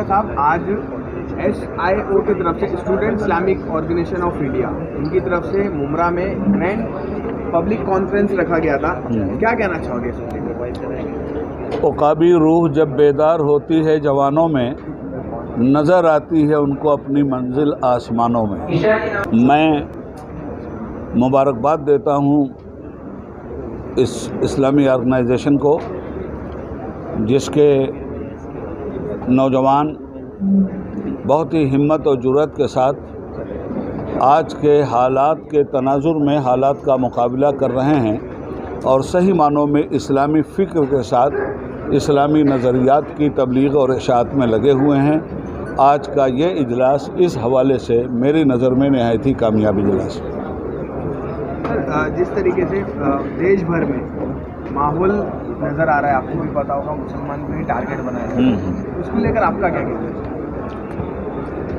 साहब, आज SIO की तरफ से, student Islamic organisation of India, इनकी तरफ से मुमरा में ग्रैंड पब्लिक कॉन्फ्रेंस रखा गया था, क्या कहना चाहोगे इस? उकाबी रूह जब बेदार होती है जवानों में, नज़र आती है उनको अपनी मंजिल आसमानों में। मैं मुबारकबाद देता हूँ इस इस्लामी ऑर्गेनाइजेशन को, जिसके नौजवान बहुत ही हिम्मत और जुर्रत के साथ आज के हालात के तनाजुर में हालात का मुकाबला कर रहे हैं और सही मानों में इस्लामी फ़िक्र के साथ इस्लामी नज़रियात की तबलीग और इशाअत में लगे हुए हैं। आज का ये इजलास इस हवाले से मेरी नज़र में नहायत ही कामयाब इजलास। जिस तरीके से देश भर में माहौल नज़र आ रहा है, आपको भी पता होगा, मुसलमान भी टारगेट बनाए हैं, उसको लेकर आपका क्या कहना है?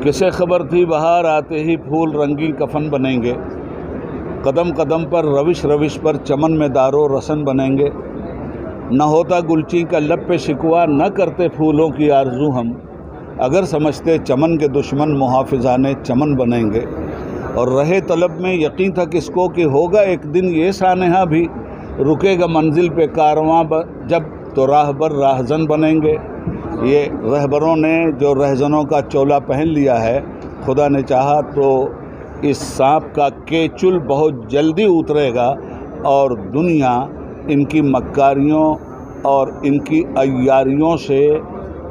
किसे खबर थी बहार आते ही फूल रंगी कफन बनेंगे, कदम कदम पर रविश रविश पर चमन में दारो रसन बनेंगे। न होता गुलची का लब पे शिकवा, न करते फूलों की आरजू हम, अगर समझते चमन के दुश्मन मुहाफिजाने चमन बनेंगे। और रहे तलब में यकीन था किसको कि होगा एक दिन ये सानहा भी, रुकेगा मंजिल पे कारवां जब तो राहबर राहजन बनेंगे। ये रहबरों ने जो रहजनों का चोला पहन लिया है, खुदा ने चाहा तो इस सांप का केचुल बहुत जल्दी उतरेगा और दुनिया इनकी मक्कारियों और इनकी अय्यारियों से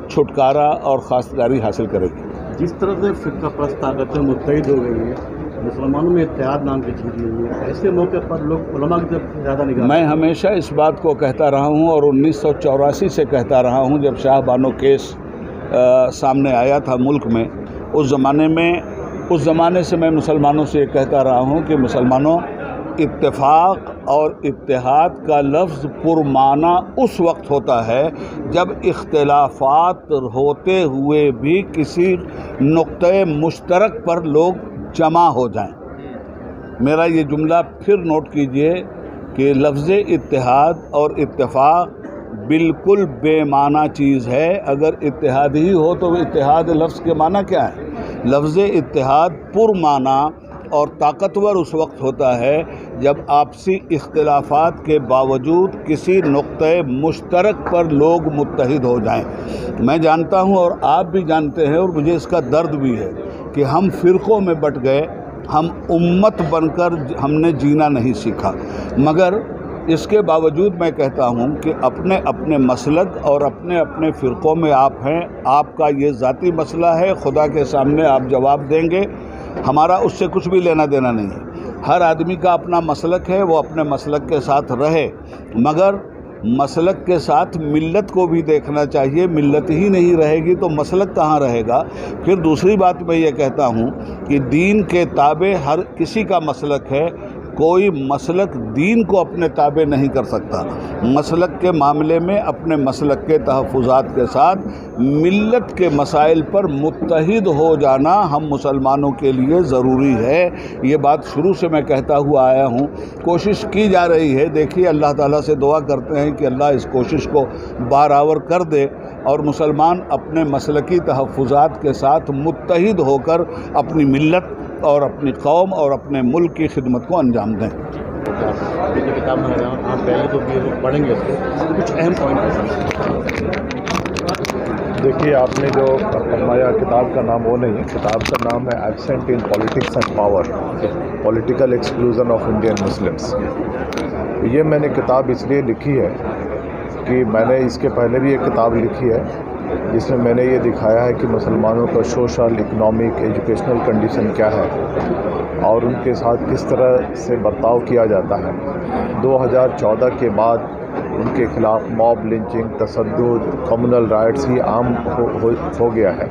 छुटकारा और खासगारी हासिल करेगी। जिस तरह से फ़िरका परस्त ताकतें मुत्तहिद हो गई हैं, मुसलमानों में इत्तेहाद नाम की चीज़ नहीं है, ऐसे मौके पर लोग उलमा की तरफ ज़्यादा निगाह। मैं हमेशा इस बात को कहता रहा हूँ और 1984 से कहता रहा हूँ, जब शाह बानो केस सामने आया था मुल्क में, उस ज़माने से मैं मुसलमानों से ये कहता रहा हूँ कि मुसलमानों, इत्तेफाक और इत्तेहाद का लफ्ज़ पुरमाना उस वक्त होता है जब इख्तिलाफात होते हुए भी किसी नुक्ते मुश्तरक पर लोग जमा हो जाएं। मेरा ये जुमला फिर नोट कीजिए कि लफ्ज़ इत्तेहाद और इत्तेफाक बिल्कुल बेमाना चीज़ है। अगर इत्तेहाद ही हो तो इत्तेहाद लफ्ज़ के माना क्या है? लफ्ज़ इत्तेहाद पुरमाना और ताकतवर उस वक्त होता है जब आपसी इख्तिलाफात के बावजूद किसी नुक्ते मुश्तरक पर लोग मुत्तहिद हो जाएं। मैं जानता हूं और आप भी जानते हैं और मुझे इसका दर्द भी है कि हम फ़िरक़ों में बट गए, हम उम्मत बनकर हमने जीना नहीं सीखा। मगर इसके बावजूद मैं कहता हूं कि अपने अपने मसलक और अपने अपने फ़िरक़ों में आप हैं, आपका ये ज़ाती मसला है, खुदा के सामने आप जवाब देंगे, हमारा उससे कुछ भी लेना देना नहीं है। हर आदमी का अपना मसलक है, वो अपने मसलक के साथ रहे, मगर मसलक के साथ मिल्लत को भी देखना चाहिए। मिल्लत ही नहीं रहेगी तो मसलक कहाँ रहेगा? फिर दूसरी बात मैं ये कहता हूँ कि दीन के ताबे हर किसी का मसलक है, कोई मसलक दीन को अपने ताबे नहीं कर सकता। मसलक के मामले में अपने मसलक के तहफ़्फ़ुज़ात के साथ मिल्लत के मसाइल पर मुत्तहिद हो जाना हम मुसलमानों के लिए ज़रूरी है। ये बात शुरू से मैं कहता हुआ आया हूँ, कोशिश की जा रही है। देखिए, अल्लाह ताला से दुआ करते हैं कि अल्लाह इस कोशिश को बारावर कर दे और मुसलमान अपने मसलकी तहफ़्फ़ुज़ात के साथ मुत्तहिद होकर अपनी मिल्लत और अपनी कौम और अपने मुल्क की खिदमत को अंजाम दें। किताब में आप पहले तो पढ़ेंगे उसको, कुछ अहम पॉइंट। देखिए, आपने जो फरमाया किताब का नाम वो नहीं है, किताब का नाम है absent in politics and power, political exclusion of Indian Muslims. ये मैंने किताब इसलिए लिखी है कि मैंने इसके पहले भी एक किताब लिखी है जिसमें मैंने ये दिखाया है कि मुसलमानों का सोशल, इकनॉमिक, एजुकेशनल कंडीशन क्या है और उनके साथ किस तरह से बर्ताव किया जाता है। 2014 के बाद उनके खिलाफ मॉब लिंचिंग, तशद्दुद, कम्युनल राइट्स ही आम हो गया है।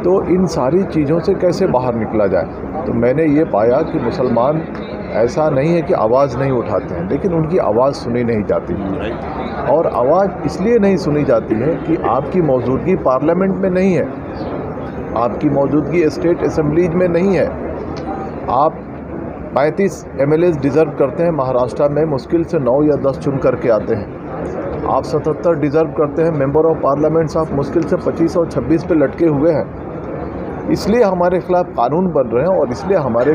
तो इन सारी चीज़ों से कैसे बाहर निकला जाए? तो मैंने ये पाया कि मुसलमान ऐसा नहीं है कि आवाज़ नहीं उठाते हैं, लेकिन उनकी आवाज़ सुनी नहीं जाती। और आवाज़ इसलिए नहीं सुनी जाती है कि आपकी मौजूदगी पार्लियामेंट में नहीं है, आपकी मौजूदगी स्टेट असम्बलीज में नहीं है। आप 35 MLAs डिज़र्व करते हैं, महाराष्ट्र में मुश्किल से 9 या 10 चुन करके आते हैं। आप 77 डिज़र्व करते हैं। मेंबर ऑफ पार्लियामेंट्स आप मुश्किल से 25 और 26 पे लटके हुए हैं। इसलिए हमारे खिलाफ कानून बन रहे हैं और इसलिए हमारे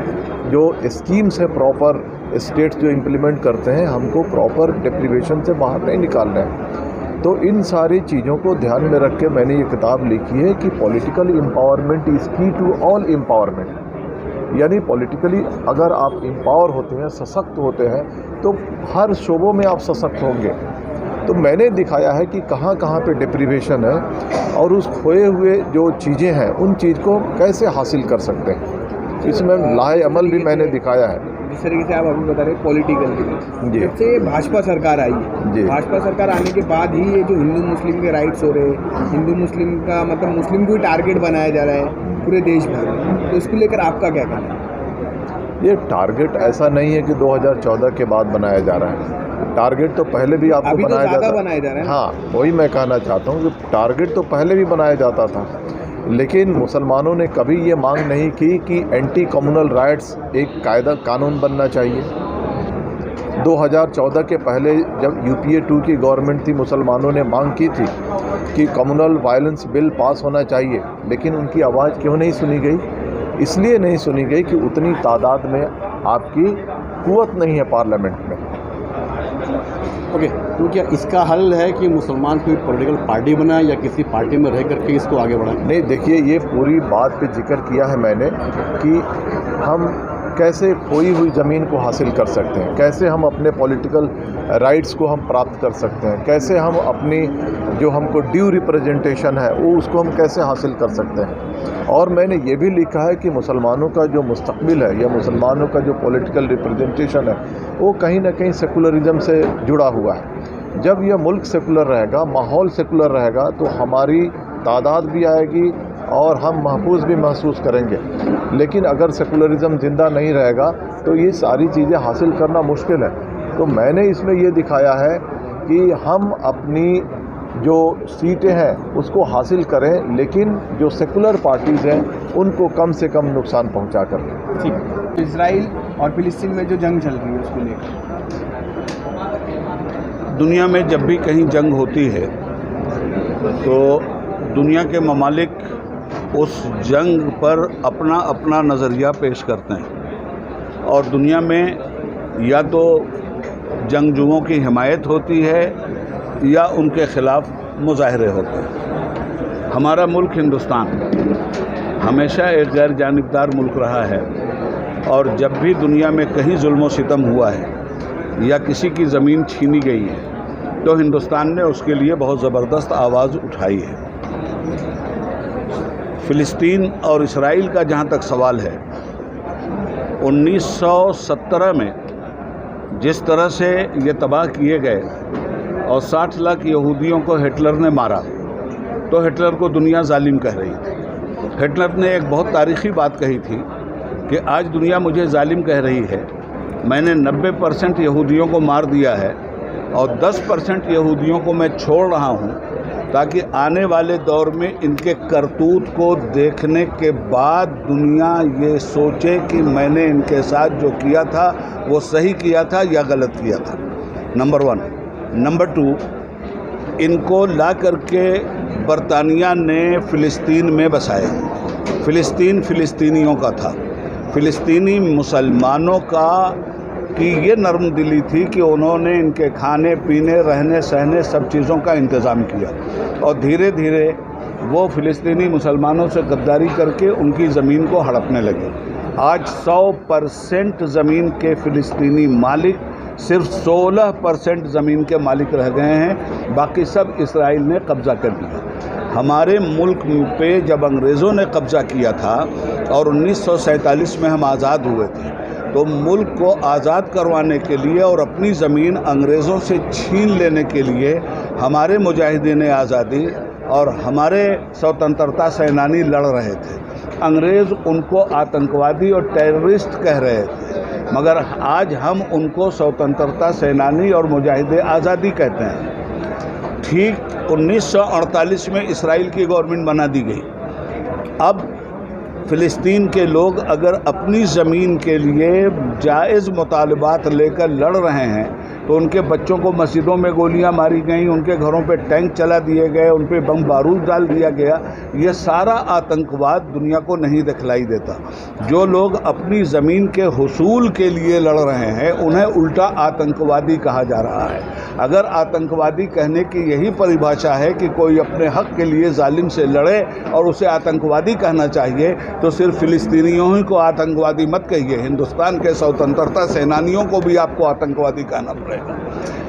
जो स्कीम्स है प्रॉपर स्टेट्स जो इम्प्लीमेंट करते हैं हमको प्रॉपर डिप्रीवेशन से बाहर नहीं निकालना है। तो इन सारी चीज़ों को ध्यान में रख के मैंने ये किताब लिखी है कि पॉलिटिकल एम्पावरमेंट इज़ की टू ऑल एम्पावरमेंट। यानी पॉलिटिकली अगर आप एम्पावर होते हैं, सशक्त होते हैं, तो हर शोबों में आप सशक्त होंगे। तो मैंने दिखाया है कि कहाँ कहाँ पे डिप्रीवेशन है और उस खोए हुए जो चीज़ें हैं उन चीज़ को कैसे हासिल कर सकते हैं। इसमें लाहे अमल भी मैंने दिखाया है। जिस तरीके से आप अभी बता रहे पॉलिटिकल जी। जब से भाजपा सरकार आई है, जी। भाजपा सरकार आने के बाद ही ये जो हिंदू मुस्लिम के राइट्स हो रहे हैं, हिंदू मुस्लिम का मतलब मुस्लिम को ही टारगेट बनाया जा रहा है पूरे देश भर में, तो इसको लेकर आपका क्या कहना है? ये टारगेट ऐसा नहीं है कि 2014 के बाद बनाया जा रहा है। टारगेट तो पहले भी आपको अभी तो बनाया ज़्यादा जाता बनाया जा रहा है। हाँ, वही मैं कहना चाहता हूँ कि टारगेट तो पहले भी बनाया जाता था, लेकिन मुसलमानों ने कभी ये मांग नहीं की कि एंटी कम्युनल राइट्स एक कायदा कानून बनना चाहिए। 2014 के पहले जब UPA 2 की गवर्नमेंट थी, मुसलमानों ने मांग की थी कि कम्युनल वायलेंस बिल पास होना चाहिए, लेकिन उनकी आवाज़ क्यों नहीं सुनी गई? इसलिए नहीं सुनी गई कि उतनी तादाद में आपकी कुव्वत नहीं है पार्लियामेंट में। ओके, तो क्या इसका हल है कि मुसलमान कोई पॉलिटिकल पार्टी बनाए या किसी पार्टी में रह करके इसको आगे बढ़ाएं? नहीं, देखिए ये पूरी बात पे जिक्र किया है मैंने कि हम कैसे खोई हुई ज़मीन को हासिल कर सकते हैं, कैसे हम अपने पॉलिटिकल राइट्स को हम प्राप्त कर सकते हैं, कैसे हम अपनी जो हमको ड्यू रिप्रेजेंटेशन है वो उसको हम कैसे हासिल कर सकते हैं। और मैंने ये भी लिखा है कि मुसलमानों का जो मुस्तकबिल है या मुसलमानों का जो पॉलिटिकल रिप्रेजेंटेशन है वो कहीं ना कहीं सेकुलरिज्म से जुड़ा हुआ है। जब यह मुल्क सेकुलर रहेगा, माहौल सेकुलर रहेगा, तो हमारी तादाद भी आएगी और हम महफूज भी महसूस करेंगे। लेकिन अगर सेकुलरिज्म ज़िंदा नहीं रहेगा तो ये सारी चीज़ें हासिल करना मुश्किल है। तो मैंने इसमें ये दिखाया है कि हम अपनी जो सीटें हैं उसको हासिल करें, लेकिन जो सेकुलर पार्टीज़ हैं उनको कम से कम नुकसान पहुंचा कर। ठीक। इजराइल और फिलिस्तीन में जो जंग चल रही है उसको लेकर दुनिया में जब भी कहीं जंग होती है तो दुनिया के ममालिक उस जंग पर अपना अपना नज़रिया पेश करते हैं और दुनिया में या तो जंगजुओं की हिमायत होती है या उनके ख़िलाफ़ मुजाहरे होते हैं। हमारा मुल्क हिंदुस्तान हमेशा एक गैर जानिबदार मुल्क रहा है और जब भी दुनिया में कहीं जुल्म सितम हुआ है या किसी की ज़मीन छीनी गई है तो हिंदुस्तान ने उसके लिए बहुत ज़बरदस्त आवाज़ उठाई है। फ़िलिस्तीन और इसराइल का जहाँ तक सवाल है, 1917 में जिस तरह से ये तबाह किए गए और 60 लाख यहूदियों को हिटलर ने मारा तो हिटलर को दुनिया जालिम कह रही थी। हिटलर ने एक बहुत तारीख़ी बात कही थी कि आज दुनिया मुझे जालिम कह रही है, मैंने 90% यहूदियों को मार दिया है और 10% यहूदियों को मैं छोड़ रहा हूँ ताकि आने वाले दौर में इनके करतूत को देखने के बाद दुनिया ये सोचे कि मैंने इनके साथ जो किया था वो सही किया था या गलत किया था। नंबर 1। नंबर 2, इनको ला करके बरतानिया ने फ़िलिस्तीन में बसाया। फ़िलिस्तीन फ़िलिस्तीनियों का था, फ़िलिस्तीनी मुसलमानों का कि ये नरम दिली थी कि उन्होंने इनके खाने पीने रहने सहने सब चीज़ों का इंतज़ाम किया और धीरे धीरे वो फ़िलिस्तीनी मुसलमानों से गद्दारी करके उनकी ज़मीन को हड़पने लगे। आज 100% ज़मीन के फ़िलिस्तीनी मालिक सिर्फ 16% ज़मीन के मालिक रह गए हैं, बाकी सब इसराइल ने कब्ज़ा कर लिया। हमारे मुल्क पे जब अंग्रेज़ों ने कब्ज़ा किया था और 1947 में हम आज़ाद हुए थे तो मुल्क को आज़ाद करवाने के लिए और अपनी ज़मीन अंग्रेज़ों से छीन लेने के लिए हमारे मुजाहिदीन आज़ादी और हमारे स्वतंत्रता सेनानी लड़ रहे थे। अंग्रेज़ उनको आतंकवादी और टेररिस्ट कह रहे थे, मगर आज हम उनको स्वतंत्रता सेनानी और मुजाहिद आज़ादी कहते हैं। ठीक 1948 में इसराइल की गवर्नमेंट बना दी गई। अब फ़िलिस्तीन के लोग अगर अपनी ज़मीन के लिए जायज़ मुतालबात लेकर लड़ रहे हैं तो तो उनके बच्चों को मस्जिदों में गोलियां मारी गईं, उनके घरों पे टैंक चला दिए गए, उन पे बम बारूद डाल दिया गया। ये सारा आतंकवाद दुनिया को नहीं दिखलाई देता। जो लोग अपनी ज़मीन के हुसूल के लिए लड़ रहे हैं उन्हें उल्टा आतंकवादी कहा जा रहा है। अगर आतंकवादी कहने की यही परिभाषा है कि कोई अपने हक़ के लिए जालिम से लड़े और उसे आतंकवादी कहना चाहिए, तो सिर्फ फिलिस्तीनियों ही को आतंकवादी मत कहिए, हिंदुस्तान के स्वतंत्रता सेनानियों को भी आपको आतंकवादी कहना पड़ेगा।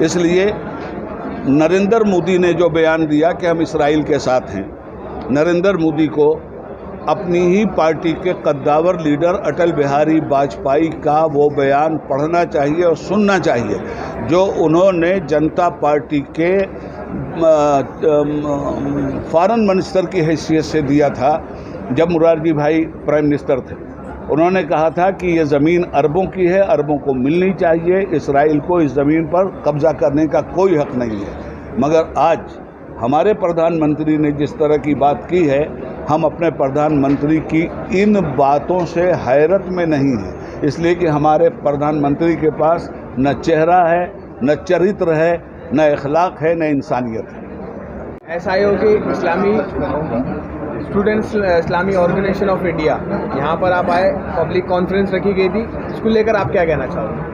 इसलिए नरेंद्र मोदी ने जो बयान दिया कि हम इसराइल के साथ हैं, नरेंद्र मोदी को अपनी ही पार्टी के कद्दावर लीडर अटल बिहारी वाजपेयी का वो बयान पढ़ना चाहिए और सुनना चाहिए जो उन्होंने जनता पार्टी के फॉरेन मिनिस्टर की हैसियत से दिया था जब मुरारजी भाई प्राइम मिनिस्टर थे। उन्होंने कहा था कि ये ज़मीन अरबों की है, अरबों को मिलनी चाहिए, इसराइल को इस ज़मीन पर कब्ज़ा करने का कोई हक़ नहीं है। मगर आज हमारे प्रधानमंत्री ने जिस तरह की बात की है, हम अपने प्रधानमंत्री की इन बातों से हैरत में नहीं हैं, इसलिए कि हमारे प्रधानमंत्री के पास न चेहरा है, न चरित्र है, न इखलाक है, न इंसानियत है। SIO के इस्लामी स्टूडेंट्स इस्लामी ऑर्गेनाइजेशन ऑफ इंडिया, यहाँ पर आप आए, पब्लिक कॉन्फ्रेंस रखी गई थी, इसको लेकर आप क्या कहना चाहोगे?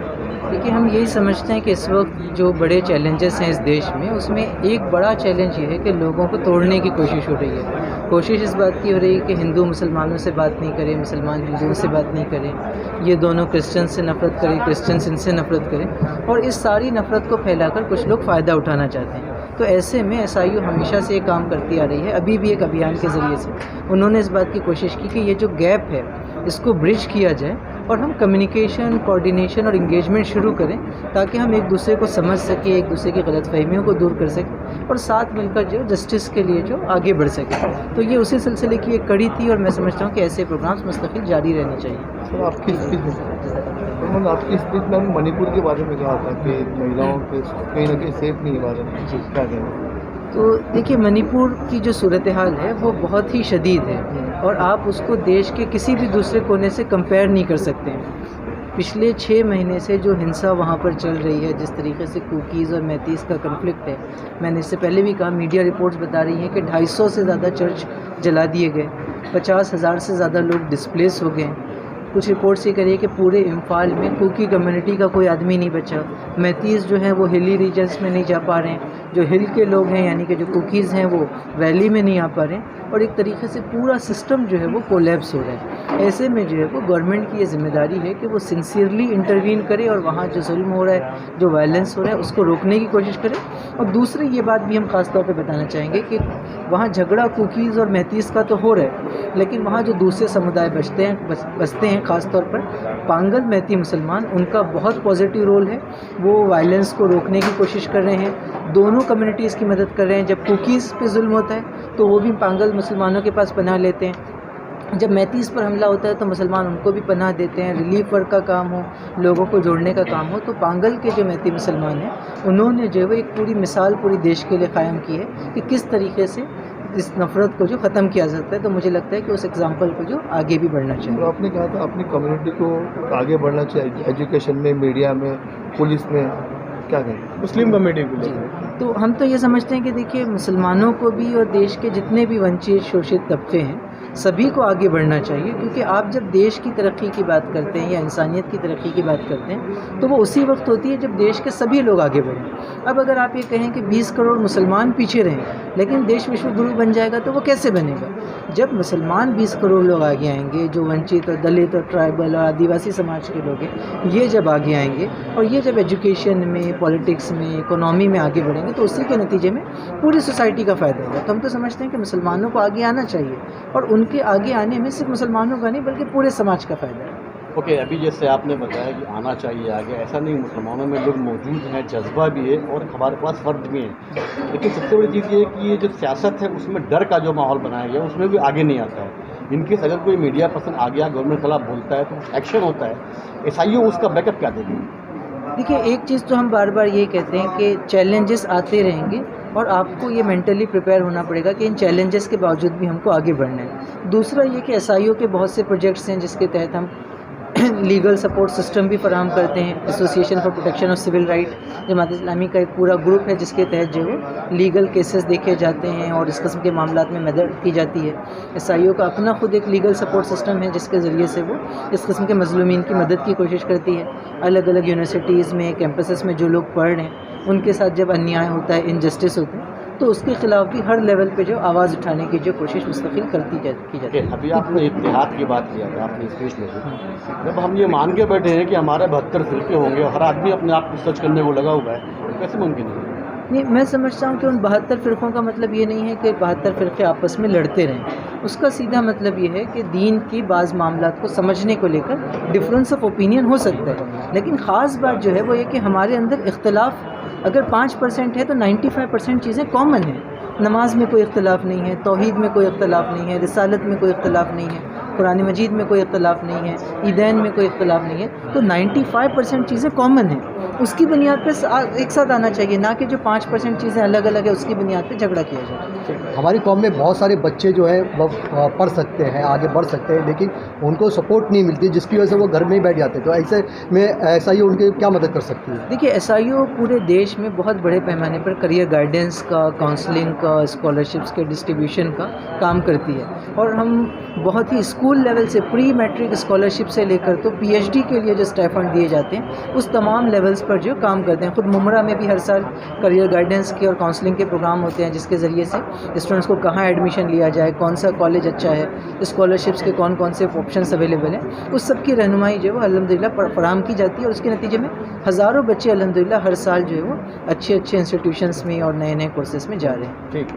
देखिए, हम यही समझते हैं कि इस वक्त जो बड़े चैलेंजेस हैं इस देश में, उसमें एक बड़ा चैलेंज ये है कि लोगों को तोड़ने की कोशिश हो रही है। कोशिश इस बात की हो रही है कि हिंदू मुसलमानों से बात नहीं करें, मुसलमान हिंदुओं से बात नहीं करें, ये दोनों क्रिश्चियन से नफ़रत करें, क्रिश्चियन इनसे नफ़रत करें, और इस सारी नफ़रत को फैलाकर कुछ लोग फ़ायदा उठाना चाहते हैं। तो ऐसे में SIO हमेशा से ये काम करती आ रही है। अभी भी एक अभियान के ज़रिए से उन्होंने इस बात की कोशिश की कि ये जो गैप है इसको ब्रिज किया जाए और हम कम्युनिकेशन, कोऑर्डिनेशन और इंगेजमेंट शुरू करें ताकि हम एक दूसरे को समझ सकें, एक दूसरे की गलतफहमियों को दूर कर सकें और साथ मिलकर जो जस्टिस के लिए जो आगे बढ़ सकें। तो ये उसी सिलसिले की एक कड़ी थी और मैं समझता हूँ कि ऐसे प्रोग्राम्स मुस्तकिल जारी रहने चाहिए। सर, आपकी स्पीच में हम मणिपुर के बारे में कहा था कि महिलाओं के कहीं ना कहीं सेफ नहीं है बारे में, क्या कहें? तो देखिए, मणिपुर की जो सूरत हाल है वो बहुत ही शदीद है और आप उसको देश के किसी भी दूसरे कोने से कंपेयर नहीं कर सकते हैं। पिछले 6 महीने से जो हिंसा वहाँ पर चल रही है, जिस तरीके से कुकीज़ और मैतीस का कन्फ्लिक्ट है, मैंने इससे पहले भी कहा, मीडिया रिपोर्ट्स बता रही हैं कि 250 से ज़्यादा चर्च जला दिए गए, 50,000 से ज़्यादा लोग डिस्प्लेस हो गए। कुछ रिपोर्ट्स ये करिए कि पूरे इम्फाल में कुकी कम्युनिटी का कोई आदमी नहीं बचा। मैतीस जो है वो हिली रीजन्स में नहीं जा पा रहे हैं, जो हिल के लोग हैं यानी कि जो कुकीज़ हैं वो वैली में नहीं आ पा रहे हैं और एक तरीके से पूरा सिस्टम जो है वो कोलैप्स हो रहा है। ऐसे में जो है वो गवर्नमेंट की ये जिम्मेदारी है कि वो सिंसियरली इंटरवीन करे और वहाँ जो जुल्म हो रहा है, जो वायलेंस हो रहा है, उसको रोकने की कोशिश करे। और दूसरी ये बात भी हम ख़ास तौर पे बताना चाहेंगे कि वहाँ झगड़ा कुकीज़ और मैतीस का तो हो रहा है, लेकिन वहाँ जो दूसरे समुदाय बसते हैं ख़ास तौर पर पांगल मैती मुसलमान, उनका बहुत पॉजिटिव रोल है। वो वायलेंस को रोकने की कोशिश कर रहे हैं, दोनों कम्युनिटीज़ की मदद कर रहे हैं। जब कुकीज़ पे जुल्म होता है तो वो भी पांगल मुसलमानों के पास पनाह लेते हैं, जब मैतीस पर हमला होता है तो मुसलमान उनको भी पनाह देते हैं। रिलीफ वर्क का काम हो, लोगों को जोड़ने का काम हो, तो पांगल के जो मैती मुसलमान हैं उन्होंने जो है वो एक पूरी मिसाल पूरी देश के लिए क़ायम की है कि किस तरीके से इस नफ़रत को जो ख़त्म किया जाता है। तो मुझे लगता है कि उस एग्ज़ाम्पल को जो आगे भी बढ़ना चाहिए। तो आपने कहा था अपनी कम्युनिटी को आगे बढ़ना चाहिए, एजुकेशन में, मीडिया में, पुलिस में, क्या कहें मुस्लिम कम्युनिटी को? तो हम तो ये समझते हैं कि देखिए, मुसलमानों को भी और देश के जितने भी वंचित शोषित तबके हैं सभी को आगे बढ़ना चाहिए, क्योंकि आप जब देश की तरक्की की बात करते हैं या इंसानियत की तरक्की की बात करते हैं तो वो उसी वक्त होती है जब देश के सभी लोग आगे बढ़ें। अब अगर आप ये कहें कि 20 करोड़ मुसलमान पीछे रहें लेकिन देश विश्व गुरु बन जाएगा तो वो कैसे बनेगा? जब मुसलमान 20 करोड़ लोग आगे आएंगे, जो वंचित और दलित और ट्राइबल और आदिवासी समाज के लोग हैं, ये जब आगे आएंगे और ये जब एजुकेशन में, पॉलिटिक्स में, इकोनॉमी में आगे बढ़ेंगे तो उसी के नतीजे में पूरी सोसाइटी का फ़ायदा होगा। तो हम तो समझते हैं कि मुसलमानों को आगे आना चाहिए और उनके आगे आने में सिर्फ मुसलमानों का नहीं बल्कि पूरे समाज का फ़ायदा है। ओके, अभी जैसे आपने बताया कि आना चाहिए आगे, ऐसा नहीं, मुसलमानों में लोग मौजूद हैं, जज्बा भी है और हमारे पास फ़र्द भी है, लेकिन सबसे बड़ी चीज़ ये है कि ये जो सियासत है उसमें डर का जो माहौल बनाया गया उसमें भी आगे नहीं आता है। इनकेस अगर कोई मीडिया पर्सन आ गया, गवर्नमेंट के खिलाफ बोलता है तो एक्शन होता है। SIO उसका बैकअप क्या देगी? देखिए, एक चीज़ तो हम बार बार यही कहते हैं कि चैलेंजेस आते रहेंगे और आपको ये मेंटली प्रिपेयर होना पड़ेगा कि इन चैलेंजेस के बावजूद भी हमको आगे बढ़ना है। दूसरा ये कि SIO के बहुत से प्रोजेक्ट्स हैं जिसके तहत हम लीगल सपोर्ट सिस्टम भी फराहम करते हैं। Association for protection of civil right Jamaat Islami का एक पूरा ग्रुप है जिसके तहत जो है लीगल केसेस देखे जाते हैं और इस किस्म के मामलात में मदद की जाती है। SIO का अपना खुद एक लीगल सपोर्ट सिस्टम है जिसके ज़रिए से वो इस किस्म के मज़लूमीन की मदद की कोशिश करती है। अलग अलग यूनिवर्सिटीज़ में, कैंपसेस में जो लोग पढ़ रहे हैं उनके साथ जब अन्याय होता है, इनजस्टिस होते हैं, तो उसके ख़िलाफ़ भी हर लेवल पे जो आवाज़ उठाने की जो कोशिश मुस्तकिल की जाती है। अभी आपने इत्तेहाद की बात किया था अपनी स्पीच में भी। जब हम ये मान के बैठे हैं कि हमारे 72 फ़िरके होंगे और हर आदमी अपने आप को सर्च करने को लगा हुआ है, तो कैसे मुमकिन है? नहीं, मैं समझता हूँ कि उन 72 फ़िरक़ों का मतलब ये नहीं है कि 72 फ़िरक़े आपस में लड़ते रहें। उसका सीधा मतलब ये है कि दीन की बाज़ मामलात को समझने को लेकर डिफरेंस ऑफ ओपिनियन हो सकता है, लेकिन ख़ास बात जो है वो ये कि हमारे अंदर इख्तलाफ अगर 5% है तो 95% चीज़ें कॉमन हैं। नमाज में कोई इख्तलाफ नहीं है, तौहीद में कोई इख्तलाफ नहीं है, रिसालत में कोई इख्तलाफ नहीं है, कुरान मजीद में कोई इख्तलाफ नहीं है, ईदैन में कोई इख्तलाफ नहीं है, तो 95% चीज़ें कॉमन हैं। उसकी बुनियाद पे एक साथ आना चाहिए, ना कि जो 5% चीज़ें अलग अलग है उसकी बुनियाद पे झगड़ा किया जाए। हमारी कौम में बहुत सारे बच्चे जो है वो पढ़ सकते हैं, आगे बढ़ सकते हैं, लेकिन उनको सपोर्ट नहीं मिलती जिसकी वजह से वो घर में ही बैठ जाते हैं। तो ऐसे में SIO उनकी क्या मदद कर सकती है? देखिए, SIO पूरे देश में बहुत बड़े पैमाने पर करियर गाइडेंस का, काउंसलिंग का, स्कॉलरशिप्स के डिस्ट्रीब्यूशन का काम करती है और हम बहुत ही स्कूल लेवल से प्री मैट्रिक स्कॉलरशिप से लेकर तो PhD के लिए जो स्टाइफंड दिए जाते हैं उस तमाम लेवल्स पर जो काम करते हैं। ख़ुद मुमरा में भी हर साल करियर गाइडेंस के और काउंसलिंग के प्रोग्राम होते हैं जिसके ज़रिए से स्टूडेंट्स को कहाँ एडमिशन लिया जाए, कौन सा कॉलेज अच्छा है, स्कॉलरशिप्स के कौन कौन से ऑप्शंस अवेलेबल हैं, उस सब की रहनुमाई जो है वो अल्हम्दुलिल्लाह फराहम की जाती है और उसके नतीजे में हज़ारों बच्चे अल्हम्दुलिल्लाह हर साल जो है वो अच्छे इंस्टीट्यूशंस में और नए नए कोर्सेज़ में जा रहे हैं। ठीक।